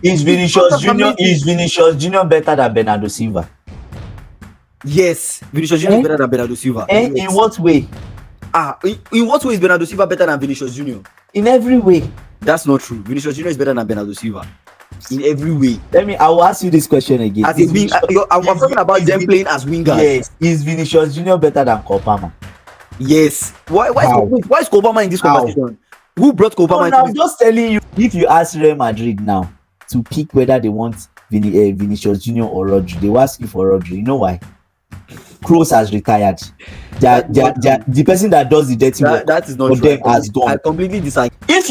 Is Vinicius Junior better than Bernardo Silva? Yes, Vinicius Junior is better than Bernardo Silva. Yes. In what way? In what way is Bernardo Silva better than Vinicius Junior? In every way. That's not true. Vinicius Junior is better than Bernardo Silva. In every way. I will ask you this question again. I'm talking about them playing as wingers. Yes. Is Vinicius Junior better than Kopama? Yes. Why is Kopama in this conversation? Who brought Kopama? I'm just telling you. If you ask Real Madrid now to pick whether they want Vinicius Junior or Rodri, they will ask you for Rodri. You know why? Kroos has retired. The person that does the dirty work that is not for them has gone. I completely disagree. If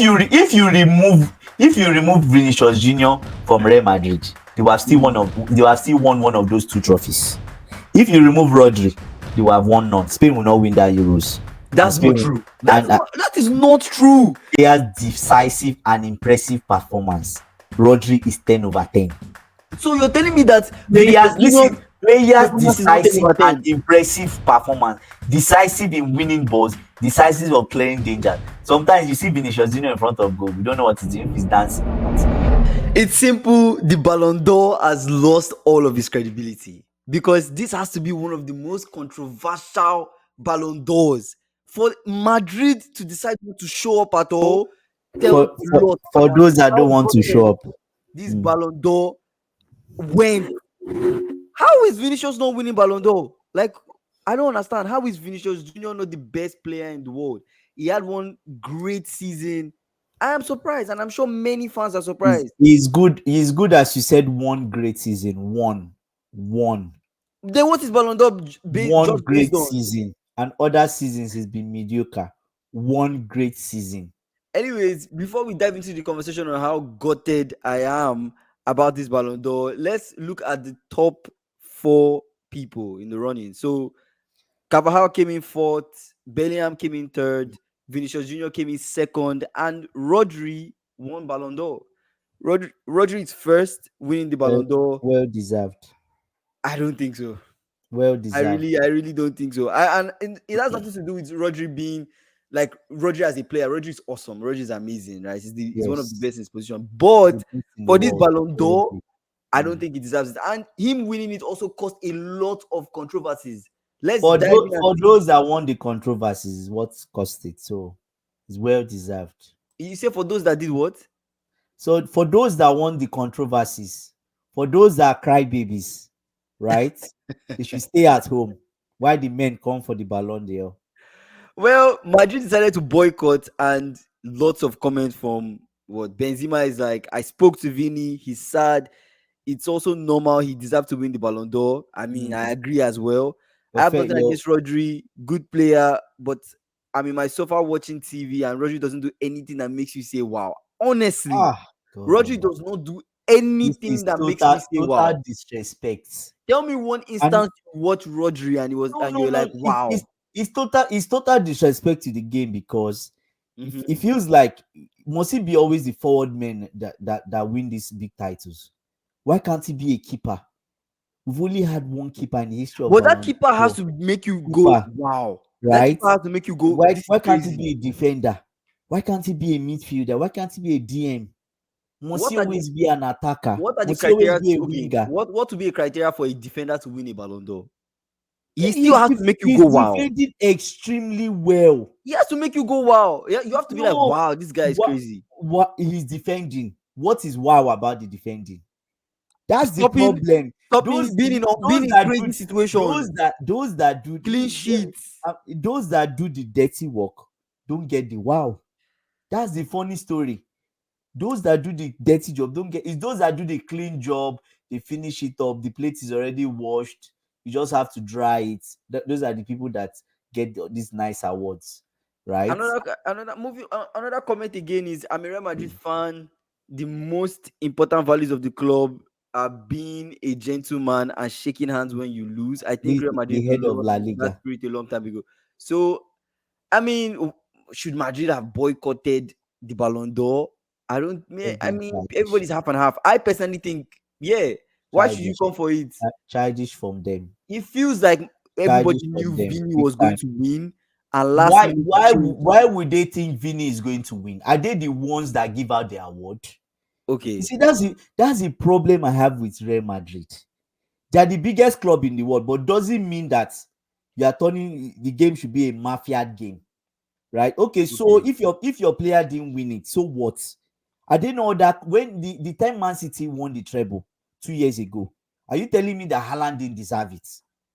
you remove Vinicius Junior from Real Madrid, they will have still won one of those two trophies. If you remove Rodri, they will have won none. Spain will not win that Euros. That's not true. That is not true. He has decisive and impressive performance. Rodri is 10 over 10. So you're telling me that players decisive and impressive performance, decisive in winning balls, decisive of clearing danger. Sometimes you see Vinicius Junior in front of goal, we don't know what to do, if he's dancing or not. It's simple. The Ballon d'Or has lost all of its credibility because this has to be one of the most controversial Ballon d'Ors. For Madrid to decide not to show up at all, for those that don't want to show up, this Ballon d'Or when. How is Vinicius not winning Ballon d'Or? Like, I don't understand. How is Vinicius Junior not the best player in the world? He had one great season. I am surprised, and I'm sure many fans are surprised. He's good, as you said, one great season. One. Then what is Ballon d'Or one great season, and other seasons has been mediocre. One great season. Anyways, before we dive into the conversation on how gutted I am about this Ballon d'Or, let's look at the top 4 people in the running. So Carvajal came in 4th, Bellingham came in 3rd, Vinicius Junior came in 2nd, and Rodri won Ballon d'Or. Rodri is 1st, winning the Ballon d'Or. Well deserved. I don't think so. Well deserved. I really don't think so. And it has nothing to do with Rodri being like Rodri as a player. Rodri is awesome. Rodri is amazing, right? He's one of the best in his position. But for this Ballon d'Or, I don't think he deserves it. And him winning it also caused a lot of controversies. For those that won the controversies, what cost it? So it's well deserved. You say for those that did what? So for those that won the controversies, for those that are crybabies, right? They should stay at home while the men come for the Ballon d'Or. Well, Madrid decided to boycott, and lots of comments from Benzema is like, I spoke to Vini, he's sad. It's also normal, he deserved to win the Ballon d'Or. I mean, I agree as well. I have nothing against Rodri, good player, but I'm in my sofa watching TV and Rodri doesn't do anything that makes you say wow. Honestly, Rodri does not do anything that makes me say wow. Total disrespect. Tell me one instance you watch Rodri and you're like, wow. It's total disrespect to the game because it feels like must he be always the forward men that win these big titles? Why can't he be a keeper? We've only had one keeper in the history of But that keeper has to make you go, wow. Right? That keeper has to make you go. Why can't he be a defender? Why can't he be a midfielder? Why can't he be a DM? Must he always be an attacker? What are the criteria? What would be a criteria for a defender to win a Ballon d'Or? He still has to make you go wow. He's defended extremely well. He has to make you go wow. Yeah, you have to be like, wow, this guy is crazy. What he's defending? What is wow about the defending? That's the problem. Being in crazy situations. Those that do clean sheets. Those that do the dirty work don't get the wow. That's the funny story. Those that do the dirty job don't get. It's those that do the clean job. They finish it up. The plate is already washed. You just have to dry it. Those are the people that get these nice awards, right? Another comment again is, I'm a Real Madrid fan. The most important values of the club are being a gentleman and shaking hands when you lose. I think Real Madrid the head of La Liga that spirit a long time ago. So, I mean, should Madrid have boycotted the Ballon d'Or? I mean, everybody's half and half. I personally think, why should you come for it? Childish from them. It feels like everybody knew Vini was going to win. And why would they think Vini is going to win? Are they the ones that give out the award? Okay. You see, that's the problem I have with Real Madrid. They are the biggest club in the world, but doesn't mean that you are turning the game should be a mafia game, right? Okay, so Okay. if your player didn't win it, so what? I didn't know that when the time Man City won the treble 2 years ago. Are you telling me that Haaland didn't deserve it?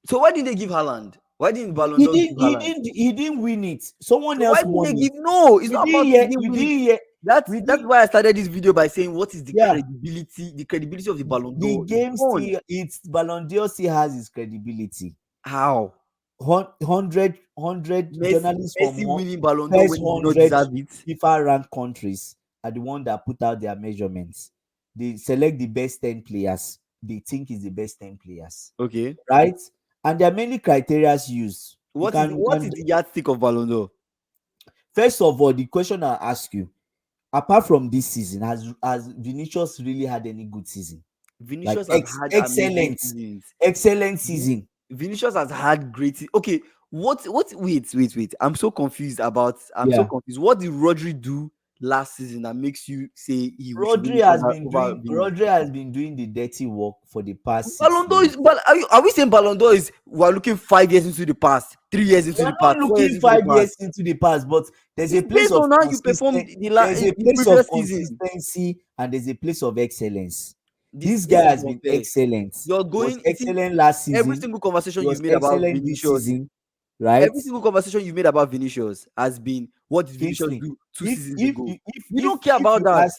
So why didn't they give Haaland? Why didn't Ballon He d'Or didn't. give He Haaland? didn't. He didn't win it. Someone So why else didn't won they it. give? No, it's We not didn't about hear. he didn't We win it. didn't hear. That's We that's didn't. why I started this video by saying what is Yeah. the credibility of the Ballon The d'Or is game gone. still. It's Ballon d'Or still has its credibility. How? Hundred journalists from Messi winning Ballon d'Or first when he did not 100 deserve it. FIFA ranked countries are the one that put out their measurements. They select the best 10 players they think is the best 10 players, Okay. right? And there are many criteria used. You What is can, the, you what can is the yardstick of Ballon d'Or? First of all, the question I ask you, apart from this season, has Vinicius really had any good season? Like Vinicius has had amazing excellent, seasons. excellent Vi- season. Vinicius has had okay. What wait. I'm so Yeah. confused. What did Rodri do last season that makes you say he should win Rodri it has been over doing Vini? Rodri has been doing the dirty work for the past six Ballon d'Or years. is are we saying Ballon d'Or is we're looking 5 years into the past, 3 years into You're the not past, 4 years looking into the 5 years past? into the past, but there's a It's place based of on how you performed consistent there's a the place of previous season. consistency and there's a place of excellence. This This guy is has not been fair. excellent. You're He was going, you see, excellent last every season. single He conversation you've was made about excellent this Vinicius, season, right? every single conversation you made about Vinicius has been what did Vinicius Kingsley, do two if seasons if ago? you if We if don't care if about you that.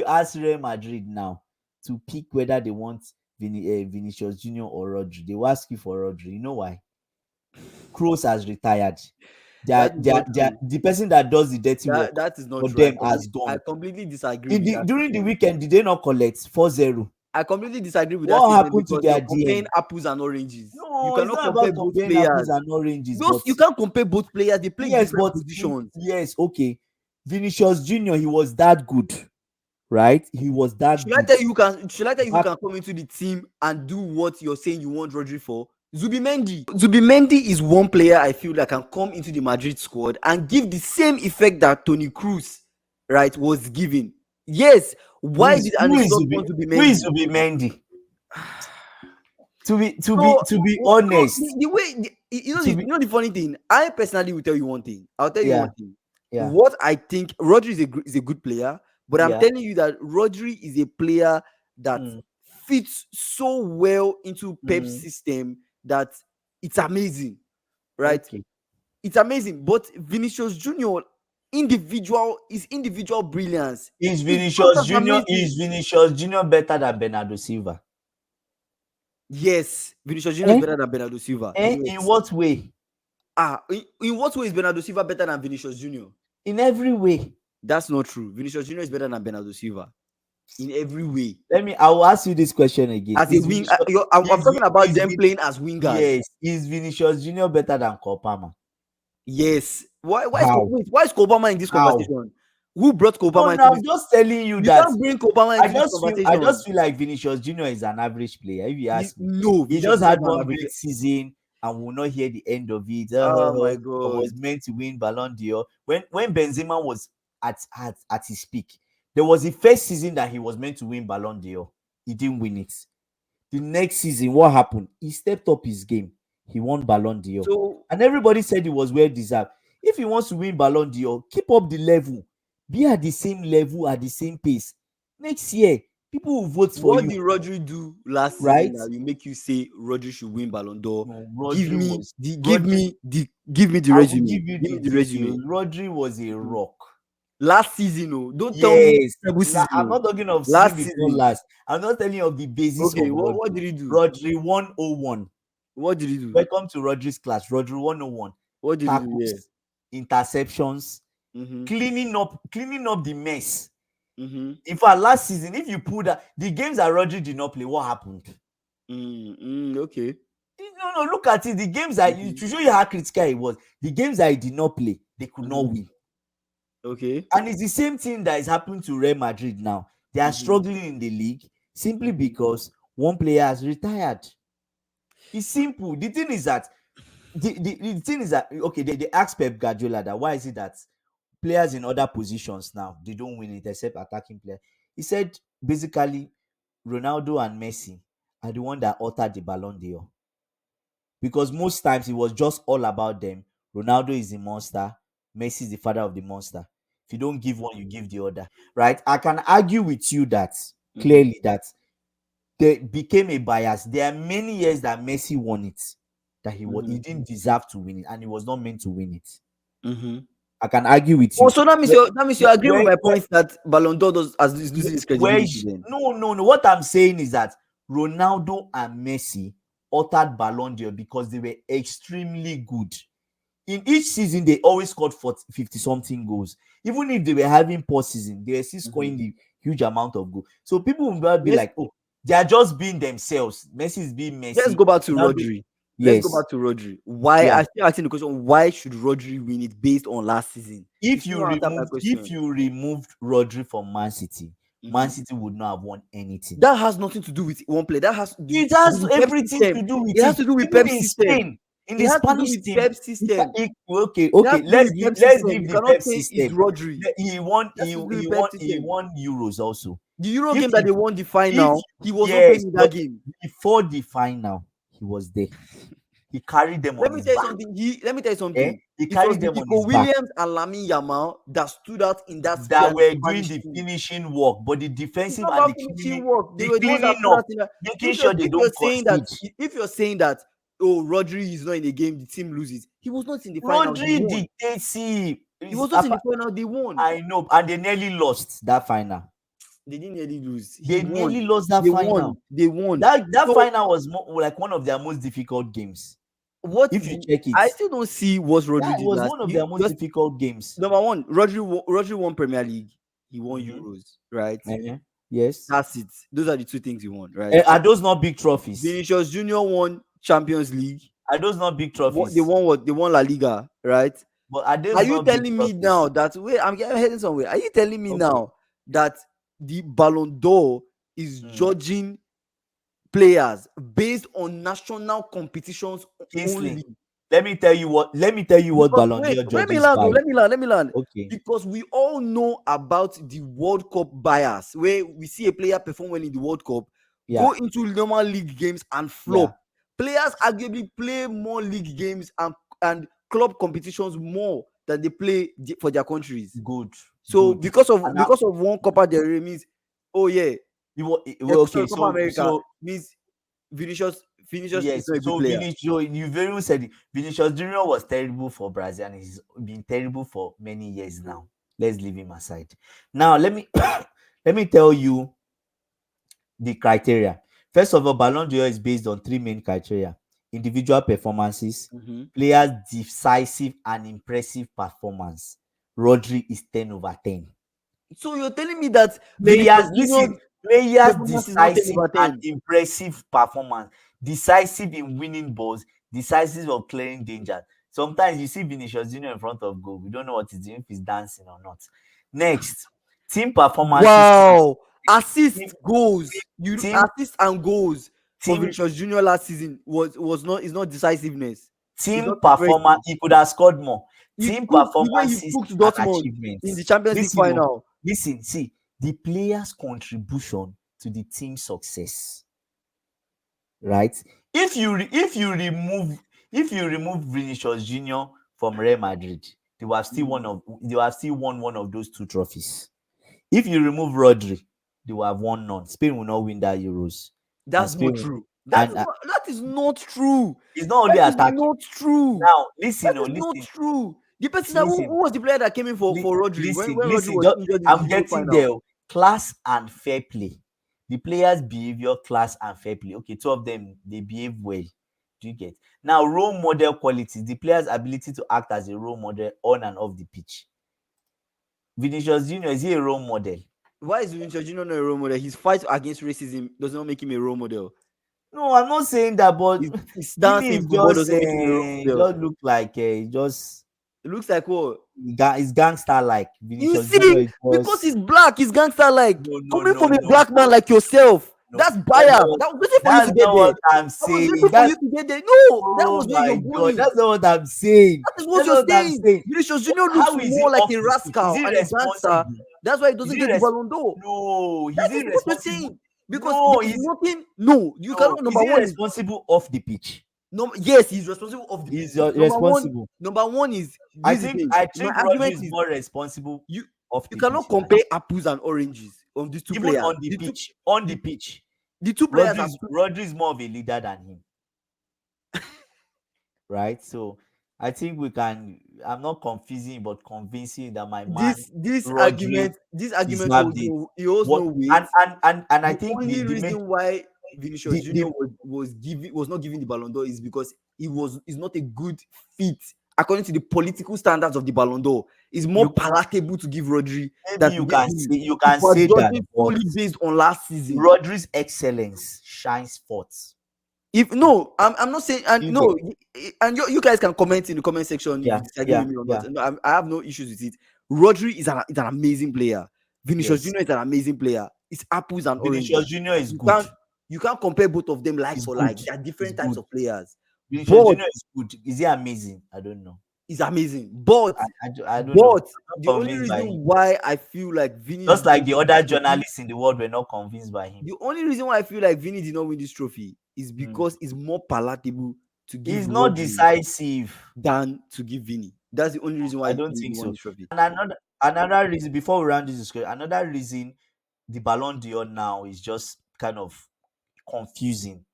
ask Real Madrid now to pick whether they want Vinicius Junior or Rodri, they will ask you for Rodri. You know why? Kroos has retired. That is not true. The person that does the dirty work That is not for true. them has I gone. completely disagree with that During the statement. weekend, did they not collect 4-0? I completely disagree with that What statement happened to because their you're DM? comparing apples and oranges. You No, it's cannot not compare about both comparing apples players. and oranges, Those but you can't compare both players. They play yes, different but positions. yes, okay. Vinicius Junior, he was that good, right? He was that good. Should I tell you who Back, can come into the team and do what you're saying you want Rodri for? Zubimendi. Zubimendi is one player I feel that can come into the Madrid squad and give the same effect that Toni Kroos, right, was giving. Yes. Why did who Arne is Slot want Who is Zubimendi? Zubimendi? So To be no, honest, the way to be the funny thing. I personally will tell you one thing. I'll tell you yeah, one thing. yeah, What I think Rodri is a good player, but I'm yeah. telling you that Rodri is a player that Mm, fits so well into Pep's mm, system that it's amazing, right? okay. It's amazing. But Vinicius Junior, individual brilliance is just as amazing. Is Vinicius Junior better than Bernardo Silva? Yes, Vinicius Junior is Eh? better than Bernardo Silva. In Yes. what way? In what way is Bernardo Silva better than Vinicius Junior? In every way. That's not true. Vinicius Junior is better than Bernardo Silva in every way. I will ask you this question again. As a wing, I'm talking about them playing as wingers. Yes, is Vinicius Junior better than Kopama? Yes. How? Why is Kobama in this How? conversation? Who brought No, Kobama no, into I'm this? just telling you You that can't bring Kobama into this I conversation. just feel like Vinicius Junior is an average player. If you ask me, No, he Vinicius just Junior is had not an one average. great season, and we'll not hear the end of it. Oh my But god. was meant to win Ballon d'Or. When Benzema was at his peak, there was the first season that he was meant to win Ballon d'Or. He didn't win it. The next season, what happened? He stepped up his game. He won Ballon d'Or, So and everybody said it was well deserved. If he wants to win Ballon d'Or, keep up the level. Be at the same level, at the same pace. Next year, people will vote for what you, did Rodri do last season right? that will make you say Rodri should win Ballon d'Or? No, Give me Rodri. give me the I will resume. give you Give me the the resume. details. Rodri was a Mhm. rock. Last season, oh, don't tell me Yes, treble season. I'm Oh. not talking of season Last before season. last. I'm not telling you of the basis of Okay, what Rodri. did he do? Rodri 101. What did he do? Welcome to Rodri's class. Rodri 101. What did he do? Yeah. Tackles, interceptions, Mm-hmm. cleaning up the mess. Mm-hmm. In fact, last season, if you put that the games that Rodri did not play, what happened? Okay. No, no, look at it. The games that Mm-hmm. to show you how critical it was, the games that he did not play, they could not Mm-hmm. win. Okay. And it's the same thing that is happening to Real Madrid now. They are Mm-hmm. struggling in the league simply Mm-hmm. because one player has retired. It's simple. The thing is that okay, they asked Pep Guardiola that why is it that players in other positions now they don't win it except attacking player. He said basically Ronaldo and Messi are the one that altered the Ballon d'Or, because most times it was just all about them. Ronaldo is the monster, Messi is the father of the monster. If you don't give one, you give the other, right? I can argue with you that Mm-hmm. clearly that there became a bias. There are many years that Messi won it, that he Mm-hmm. didn't deserve to win it, and he was not meant to win it. Mm-hmm. I can argue with Oh, you. so that means you agree with Where, my point that Ballon d'Or is losing its where credibility then. no, no, no. What I'm saying is that Ronaldo and Messi altered Ballon d'Or because they were extremely good. In each season, they always scored 50 something goals. Even if they were having poor season, they were still Mm-hmm. scoring the huge amount of goals. So people will be Let's like, oh, they are just being themselves. Messi is being let's Messi. go back to Ronaldo, Rodri. Let's go yes, back to Rodri. Why yeah. I still asking the question? Why should Rodri win it based on last season? You If still you not answer my removed, if question. you removed Rodri from Man Mhm. City would not have won anything. That has nothing to do with one play. That has to do It with has the Pep everything system. to do with It has it. to do with Even Pep in system. Spain, in It the has to do Spanish with team, Pep system. okay, It okay. has to do Let's with give Pep let's system. give You the cannot Pep say it's system. Rodri. It He won. has to do with Pep He system. won Euros also. The Euro If game that he they won the if final, he was not yes, playing in but that game. before the final, he was there. He carried them Let on me his tell you back. something. Let me tell you Eh? something. He It was carried the them on Nico his back Williams and Lamine Yamal that stood out in that that were doing Spanish the team. finishing work, but the It's defensive not and about finishing work. They the were the ones that cleaning stood up, out in that. making If you're sure they if you're don't saying that concede. if you're saying that oh Rodri is not in the game, the team loses. He was not in the final. They Rodri won. dictates. He was not in the final. They won. I know, and they nearly lost that final. They didn't nearly lose. He They nearly won. lost that They final. won. They won. That So final was like one of their most difficult games. what If you the check it, I still don't see what yeah, Rodri it did was last. one of You their most just difficult games. number one, Rodri won Premier League. He won Mm-hmm. Euros, right? Yes. That's it. Those are the two things he won, right? Are those not big trophies? Vinicius Junior won Champions League. Are those not big What they trophies? won? What they won La Liga, right? But are Are those you not big telling me trophies? now that wait? I'm heading somewhere. Are you telling me Okay. now that the Ballon d'Or is Mm. judging players based on national competitions Kingsley, only? let me tell you what Because Ballon wait, d'Or let me judges land. Oh, by. let me land. Okay. Because we all know about the World Cup bias, where we see a player perform well in the World Cup, Yeah. go into normal league games and Yeah. flop. Players arguably play more league games and club competitions more than they play for their countries. Good. So Good. because of And now because of one Copa del Rey means, oh yeah, okay. sorry, Copa America So means Vinicius is yes. not a good So player. you very well said it. Vinicius Junior was terrible for Brazil, and he's been terrible for many years now. Let's leave him aside. Now let me let me tell you the criteria. First of all, Ballon d'Or is based on three main criteria: individual performances, Mhm. players' decisive and impressive performance. Rodri is 10/10. So you're telling me that Players, Vinicius listen, Junior's players' performance is not 10 decisive over and 10? impressive performance. Decisive in winning balls, decisive of clearing danger. Sometimes you see Vinicius Junior in front of goal. We don't know what he's doing, if he's dancing or not. Next, team performances. Wow. Team, Assist goals. team, Assist and goals for team, Vinicius Junior last season was not is not decisiveness. It's team not performance. impressive. He could have scored more. He Team cooked the way he performances cooked and Dortmund in the achievements. Champions League Listen, oh, final. listen, see the players' contribution to the team success, right? If you remove Vinicius Junior from Real Madrid, they will have still won one of those two trophies. If you remove Rodri, they will have won none. Spain will not win that Euros, and That's not Spain true. and That is not true. it's not only That is attacking. not true. Now That listen, oh, is not listen, true. The person that listen. who was the player that came in for Rodri when Rodri Listen. was Just, injured in the I'm Euro getting final? there. Oh. Class and fair play. The players' behavior, class and fair play. Okay, two of them they behave well. Do you get? Now, role model qualities. The player's ability to act as a role model on and off the pitch. Vinicius Junior, is he a role model? Why is Vinicius Junior not a role model? His fight against racism does not make him a role model. No, I'm not saying that, but His stance Vini in is football just doesn't make him a role model. look like just It looks like what? he's gangster like. You Vinicius Junior see, is because just he's black, he's gangster like. no, no, Coming no, from a no, black man like yourself, no. that's bias. That was waiting for you That's to get not there. what I'm I was saying. waiting for you to get there. No, that Oh was where my you're god, going. that's not what I'm saying. That is what That's you're not what I'm saying. saying. Vinicius Junior looks How is he more like off a the pitch? Is rascal he and a gangster responsible? That's why he Is doesn't he get the Ballon d'Or. no, That is he is what you're responsible? saying. Because No, there's he's nothing. No, you no. cannot. Is Number he one is responsible off the pitch? no. Yes, he's responsible of the He's pitch. Number one. responsible. Number one is I this is the think thing. I My think Rodri argument is is more responsible you. off You the cannot pitch. compare apples and oranges on these two Even players. on the pitch, on the The, pitch, the two players are two. Rodri is more of a leader than him, right? So I think we can. I'm not confusing, but convincing that my man This Rodri argument deserved it. holds What no weight. and I The think only the main reason why Vinicius the Junior was not giving the Ballon d'Or is because is not a good fit according to the political standards of the Ballon d'Or. It's more you palatable to give Rodri maybe than to give Vini. you It can was say that, judging but solely based on last season. Rodri's excellence shines forth. If no, I'm not saying and You get no, and you guys can comment in the comment section if yeah you disagree yeah with me or yeah not. No, I have no issues with it. Rodri is an amazing player. Vinicius yes. Junior is an amazing player. It's apples and oranges. Vinicius Junior is You good. can't you can't compare both of them like He's for good. like. They are He's different types good. of players. Vinicius But Junior is good. Is he amazing? I don't know. it's amazing. But I don't know. but I'm the not only convinced by reason him. why I feel like Vini Just did not like the win this other trophy, journalists in the world were not convinced by him. the only reason why I feel like Vini did not win this trophy is Mm. because it's more palatable to give He's not Rodri decisive. than to give Vini. That's the only reason why I don't he think won so. this trophy. And another reason before we round this discussion, another reason the Ballon d'Or now is just kind of confusing,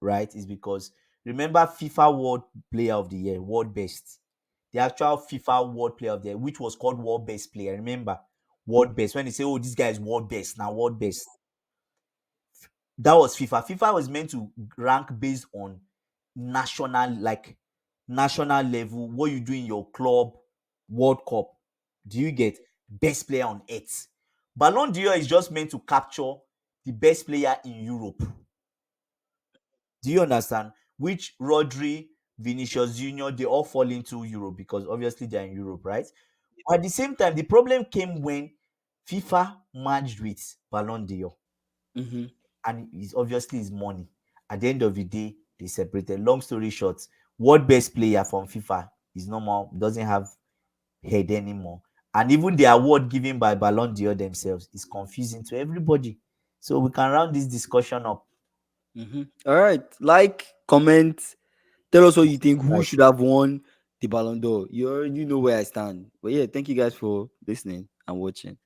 right? Is because remember FIFA World Player of the Year, World Best, the actual FIFA World Player of the Year, which was called World Best Player. Remember, World Best when they say, "Oh, this guy is World Best now, World Best." That was FIFA. FIFA was meant to rank based on national, like national level, what you do in your club, World Cup. Do you get best player on earth? Ballon d'Or is just meant to capture the best player in Europe. Do you understand? Which Rodri, Vinicius Junior, they all fall into Europe because obviously they're in Europe, right? But at the same time, the problem came when FIFA merged with Ballon d'Or, Mm-hmm. and it's obviously his money. At the end of the day, they separated. Long story short, world best player from FIFA is no more, doesn't have head anymore. And even the award given by Ballon d'Or themselves is confusing to everybody. So we can round this discussion up. Mm-hmm. All right. Like, comment, tell us what you think. Who Right. should have won the Ballon d'Or? You already know where I stand. But yeah, thank you guys for listening and watching.